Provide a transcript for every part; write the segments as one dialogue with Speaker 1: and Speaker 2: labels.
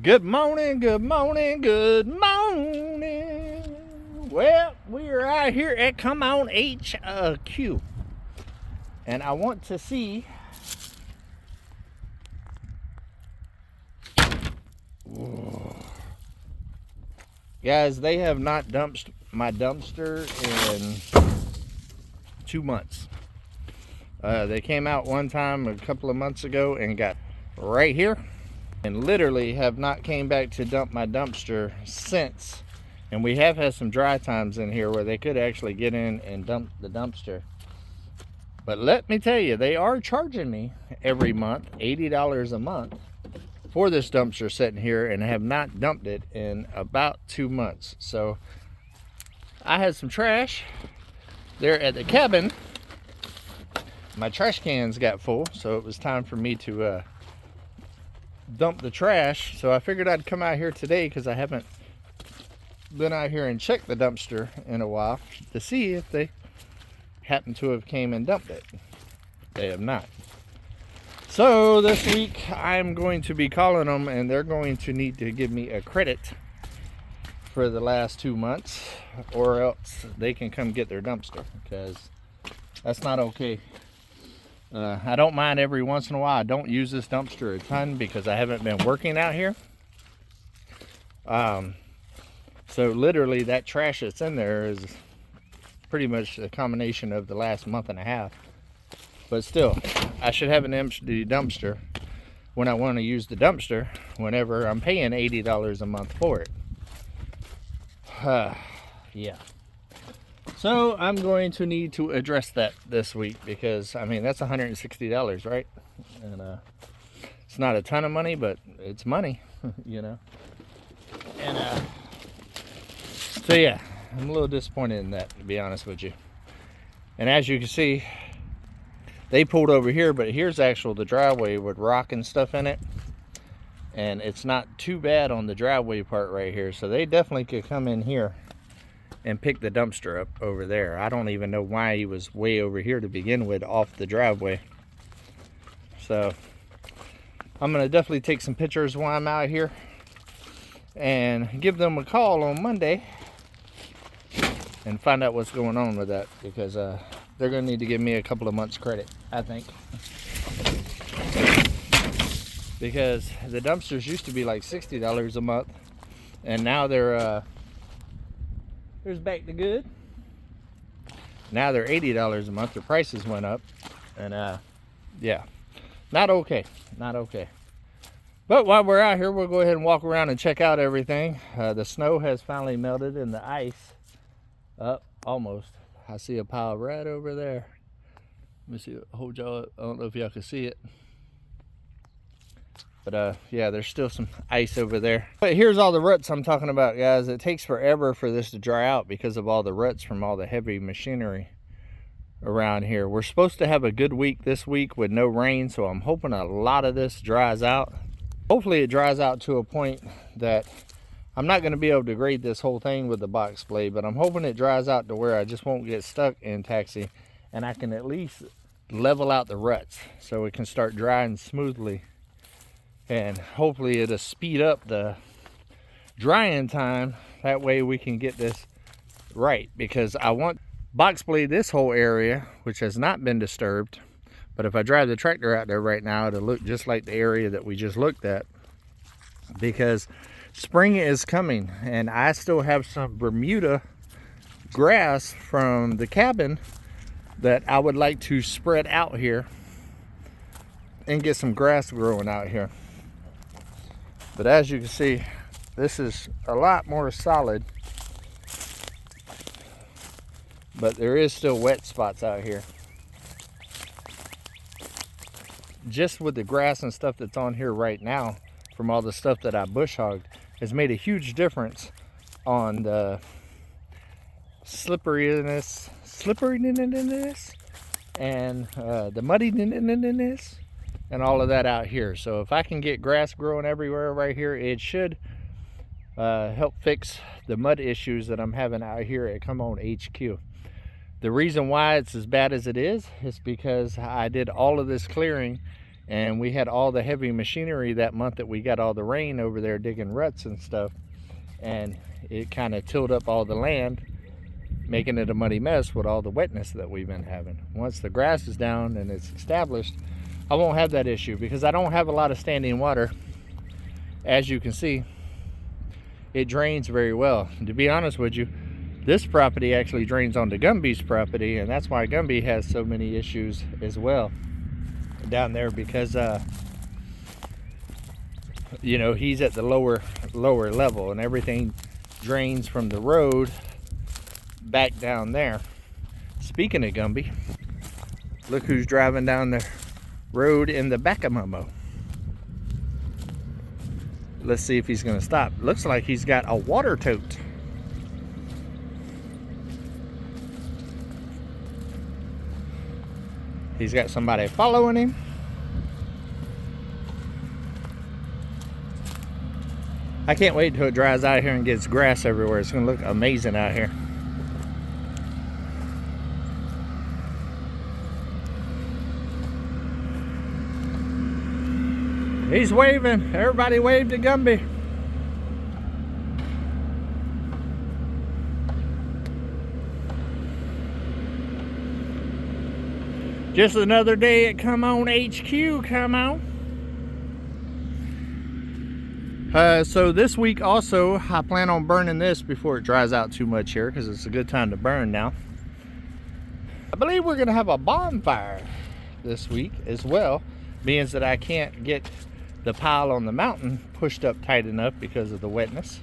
Speaker 1: Good morning, good morning, good morning. Well, we are out here at Come On HQ, and I want to see. Whoa. Guys, they have not dumped my dumpster in 2 months. They came out one time a couple of months ago and got right here, and literally have not came back to dump my dumpster since. And we have had some dry times in here where they could actually get in and dump the dumpster. But let me tell you, they are charging me every month $80 a month for this dumpster sitting here, and have not dumped it in about 2 months. So I had some trash there at the cabin. My trash cans got full, so it was time for me to dump the trash. So I figured I'd come out here today, because I haven't been out here and checked the dumpster in a while, to see if they happen to have came and dumped it. They have not. So this week I'm going to be calling them, and they're going to need to give me a credit for the last 2 months, or else they can come get their dumpster, because that's not okay. I don't mind every once in a while. I don't use this dumpster a ton because I haven't been working out here. So literally that trash that's in there is pretty much a combination of the last month and a half. But still, I should have an empty dumpster when I want to use the dumpster, whenever I'm paying $80 a month for it. Yeah. So I'm going to need to address that this week, because I mean, that's $160, right? And it's not a ton of money, but it's money, you know. And so yeah, I'm a little disappointed in that, to be honest with you. And as you can see, they pulled over here, but here's actual the driveway with rock and stuff in it, and it's not too bad on the driveway part right here. So they definitely could come in here and pick the dumpster up over there. I don't even know why he was way over here to begin with, off the driveway. So I'm gonna definitely take some pictures while I'm out here and give them a call on Monday and find out what's going on with that, because they're gonna need to give me a couple of months credit, I think. Because the dumpsters used to be like $60 a month, and now they're here's back to good. Now they're $80 a month. Their prices went up, and yeah, not okay, not okay. But while we're out here, we'll go ahead and walk around and check out everything. The snow has finally melted, and the ice up almost. I see a pile right over there. Let me see. Hold y'all. I don't know if y'all can see it. But yeah, there's still some ice over there. But here's all the ruts I'm talking about, guys. It takes forever for this to dry out because of all the ruts from all the heavy machinery around here. We're supposed to have a good week this week with no rain, so I'm hoping a lot of this dries out. Hopefully it dries out to a point that I'm not going to be able to grade this whole thing with the box blade, but I'm hoping it dries out to where I just won't get stuck in taxi, and I can at least level out the ruts so it can start drying smoothly. And hopefully it'll speed up the drying time. That way we can get this right, because I want box blade this whole area, which has not been disturbed. But if I drive the tractor out there right now, it'll look just like the area that we just looked at, because spring is coming, and I still have some Bermuda grass from the cabin that I would like to spread out here and get some grass growing out here. But as you can see, this is a lot more solid, but there is still wet spots out here. Just with the grass and stuff that's on here right now, from all the stuff that I bush hogged, has made a huge difference on the slipperiness and the muddiness and all of that out here. So if I can get grass growing everywhere right here, it should help fix the mud issues that I'm having out here at Come On HQ. The reason why it's as bad as it is because I did all of this clearing And we had all the heavy machinery that month that we got all the rain over there digging ruts and stuff. And it kind of tilled up all the land, making it a muddy mess with all the wetness that we've been having. Once the grass is down and it's established, I won't have that issue because I don't have a lot of standing water. As you can see, it drains very well. And to be honest with you, this property actually drains onto Gumby's property, and that's why Gumby has so many issues as well down there, because you know, he's at the lower level and everything drains from the road back down there. Speaking of Gumby, look who's driving down the road in the back of Momo. Let's see if he's gonna stop. Looks like he's got a water tote. He's got somebody following him. I can't wait until it dries out here and gets grass everywhere. It's gonna look amazing out here. He's waving. Everybody wave to Gumby. Just another day at Come On HQ, come on. So this week also, I plan on burning this before it dries out too much here, because it's a good time to burn now. I believe we're going to have a bonfire this week as well, being that I can't get the pile on the mountain pushed up tight enough because of the wetness.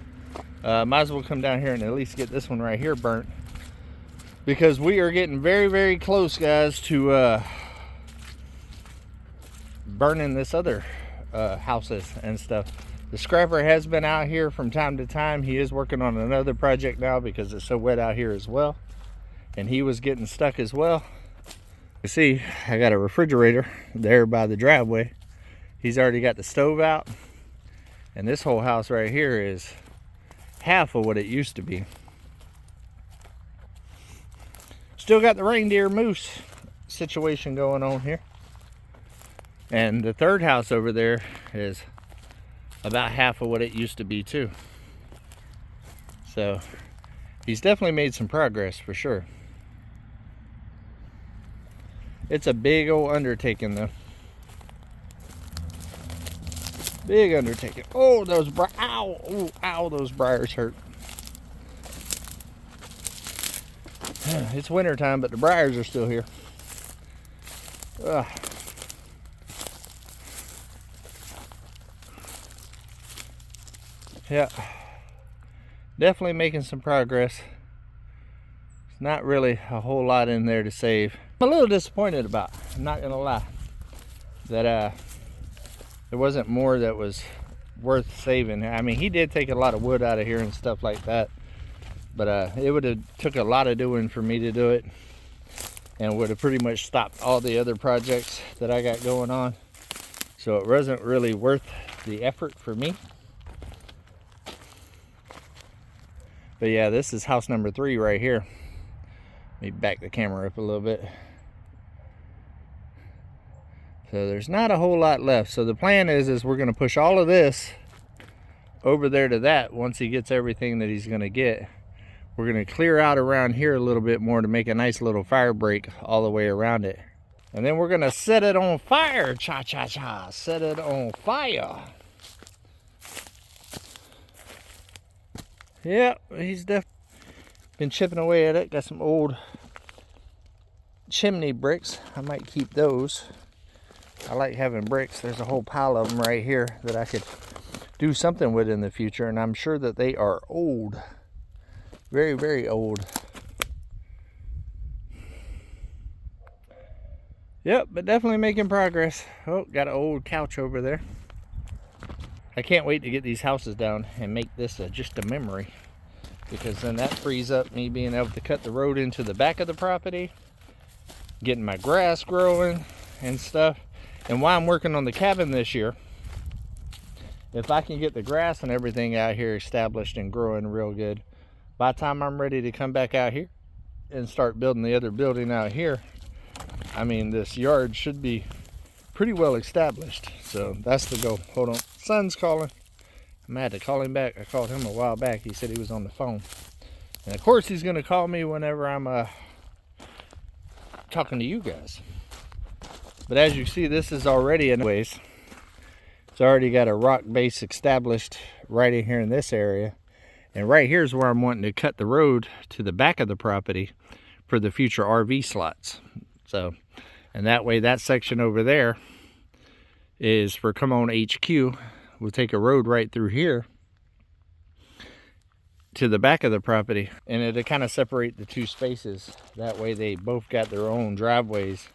Speaker 1: Might as well come down here and at least get this one right here burnt, because we are getting very, very close, guys, to burning this other houses and stuff. The scrapper has been out here from time to time. He is working on another project now because it's so wet out here as well, and he was getting stuck as well. You see, I got a refrigerator there by the driveway. He's already got the stove out, and this whole house right here is half of what it used to be. Still got the reindeer moose situation going on here. And the third house over there is about half of what it used to be too. So he's definitely made some progress for sure. It's a big old undertaking though. Big undertaking. Oh, those ow, ooh, ow, those briars hurt. It's winter time, but the briars are still here. Ugh. Yeah, definitely making some progress. It's not really a whole lot in there to save. I'm a little disappointed about, I'm not gonna lie, that there wasn't more that was worth saving. I mean, he did take a lot of wood out of here and stuff like that, but it would have took a lot of doing for me to do it, and would have pretty much stopped all the other projects that I got going on. So it wasn't really worth the effort for me. But yeah, this is house number 3 right here. Let me back the camera up a little bit. So there's not a whole lot left. So the plan is we're going to push all of this over there to that once he gets everything that he's going to get. We're going to clear out around here a little bit more to make a nice little fire break all the way around it. And then we're going to set it on fire. Cha-cha-cha. Set it on fire. Yeah, he's definitely been chipping away at it. Got some old chimney bricks. I might keep those. I like having bricks. There's a whole pile of them right here that I could do something with in the future, and I'm sure that they are old. Very, very old. Yep, but definitely making progress. Oh, got an old couch over there. I can't wait to get these houses down and make this just a memory, because then that frees up me being able to cut the road into the back of the property, getting my grass growing and stuff. And while I'm working on the cabin this year, if I can get the grass and everything out here established and growing real good, by the time I'm ready to come back out here and start building the other building out here, I mean, this yard should be pretty well established. So that's the goal. Hold on, son's calling. I'm gonna have to call him back. I called him a while back. He said he was on the phone, and of course he's gonna call me whenever I'm talking to you guys. But as you see, this is already in ways. It's already got a rock base established right in here in this area, and right here is where I'm wanting to cut the road to the back of the property for the future RV slots. So, and that way that section over there is for Come On HQ. We'll take a road right through here to the back of the property, and it'll kind of separate the two spaces. That way they both got their own driveways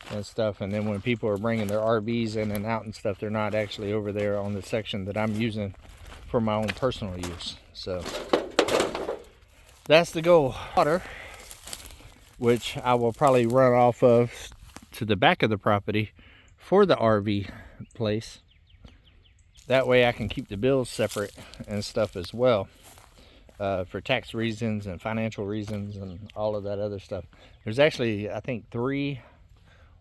Speaker 1: and stuff, and then when people are bringing their RVs in and out and stuff, they're not actually over there on the section that I'm using for my own personal use. So that's the goal. Water, which I will probably run off of to the back of the property for the RV place. That way I can keep the bills separate and stuff as well, for tax reasons and financial reasons and all of that other stuff. There's actually, I think, 3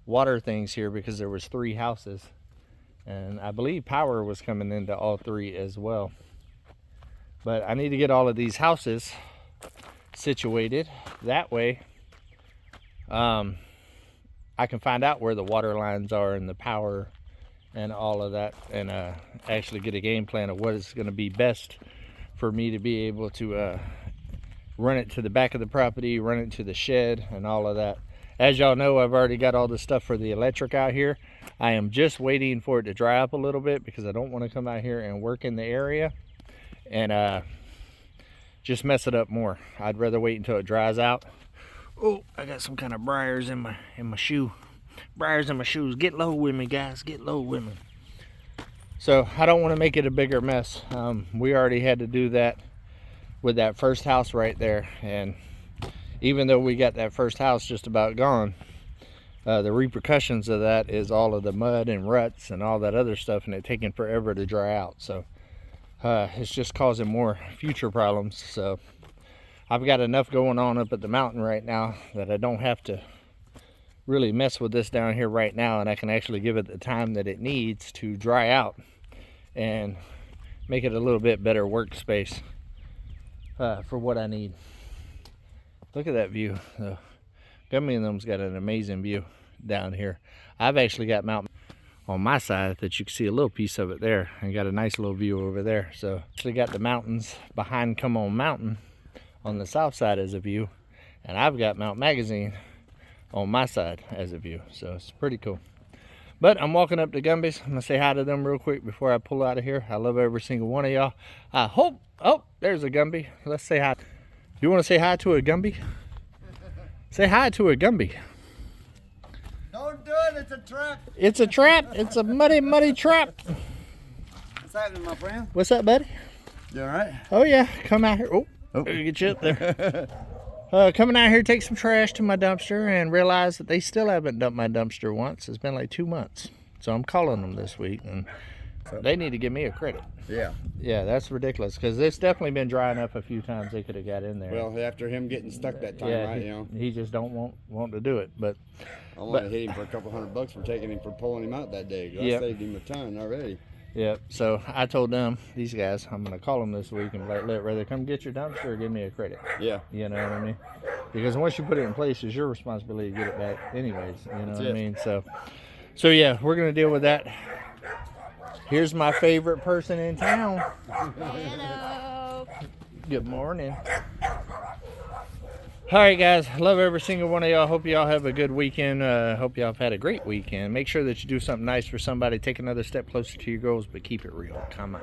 Speaker 1: water things here because there was 3 houses, and I believe power was coming into all 3 as well. But I need to get all of these houses situated. That way I can find out where the water lines are and the power and all of that, and actually get a game plan of what is going to be best for me to be able to run it to the back of the property, run it to the shed, and all of that. As y'all know, I've already got all the stuff for the electric out here. I am just waiting for it to dry up a little bit because I don't want to come out here and work in the area and just mess it up more. I'd rather wait until it dries out. Oh, I got some kind of briars in my shoe. Briars in my shoes. Get low with me, guys. Get low with me. So I don't want to make it a bigger mess. We already had to do that with that first house right there, and even though we got that first house just about gone, the repercussions of that is all of the mud and ruts and all that other stuff, and it taking forever to dry out. So it's just causing more future problems. So I've got enough going on up at the mountain right now that I don't have to really mess with this down here right now, and I can actually give it the time that it needs to dry out and make it a little bit better workspace for what I need. Look at that view. The Gumby and them's got an amazing view down here. I've actually got mountain on my side that you can see a little piece of it there, and got a nice little view over there. So actually got the mountains behind Come On Mountain on the south side as a view, and I've got Mount Magazine on my side as a view. So it's pretty cool. But I'm walking up to Gumby's. I'm gonna say hi to them real quick before I pull out of here. I love every single one of y'all. I hope, oh, there's a Gumby. Let's say hi. You want to say hi to a Gumby? Say hi to a Gumby.
Speaker 2: Don't do it, it's a trap.
Speaker 1: It's a trap. It's a muddy, muddy trap.
Speaker 2: What's happening, my friend?
Speaker 1: What's up, buddy?
Speaker 2: You all right?
Speaker 1: Oh yeah, come out here. Oh, get you up there. Coming out here, take some trash to my dumpster, and realize that they still haven't dumped my dumpster once. It's been like 2 months. So I'm calling them this week, and they need to give me a credit.
Speaker 2: Yeah.
Speaker 1: Yeah, that's ridiculous, because it's definitely been drying up a few times. They could have got in there.
Speaker 2: Well, after him getting stuck that time,
Speaker 1: yeah,
Speaker 2: right? You know,
Speaker 1: he just don't want to do it. But
Speaker 2: I want to hit him for a couple $100 for taking him for pulling him out that day. I saved him a ton already.
Speaker 1: Yeah, so I told them, these guys, I'm going to call them this week and let rather come get your dumpster or give me a credit.
Speaker 2: Yeah.
Speaker 1: You know what I mean? Because once you put it in place, it's your responsibility to get it back anyways. You know what I mean? So yeah, we're going to deal with that. Here's my favorite person in town.
Speaker 3: Hello.
Speaker 1: Good morning. All right, guys. Love every single one of y'all. Hope y'all have a good weekend. Hope y'all have had a great weekend. Make sure that you do something nice for somebody. Take another step closer to your goals, but keep it real. Come on.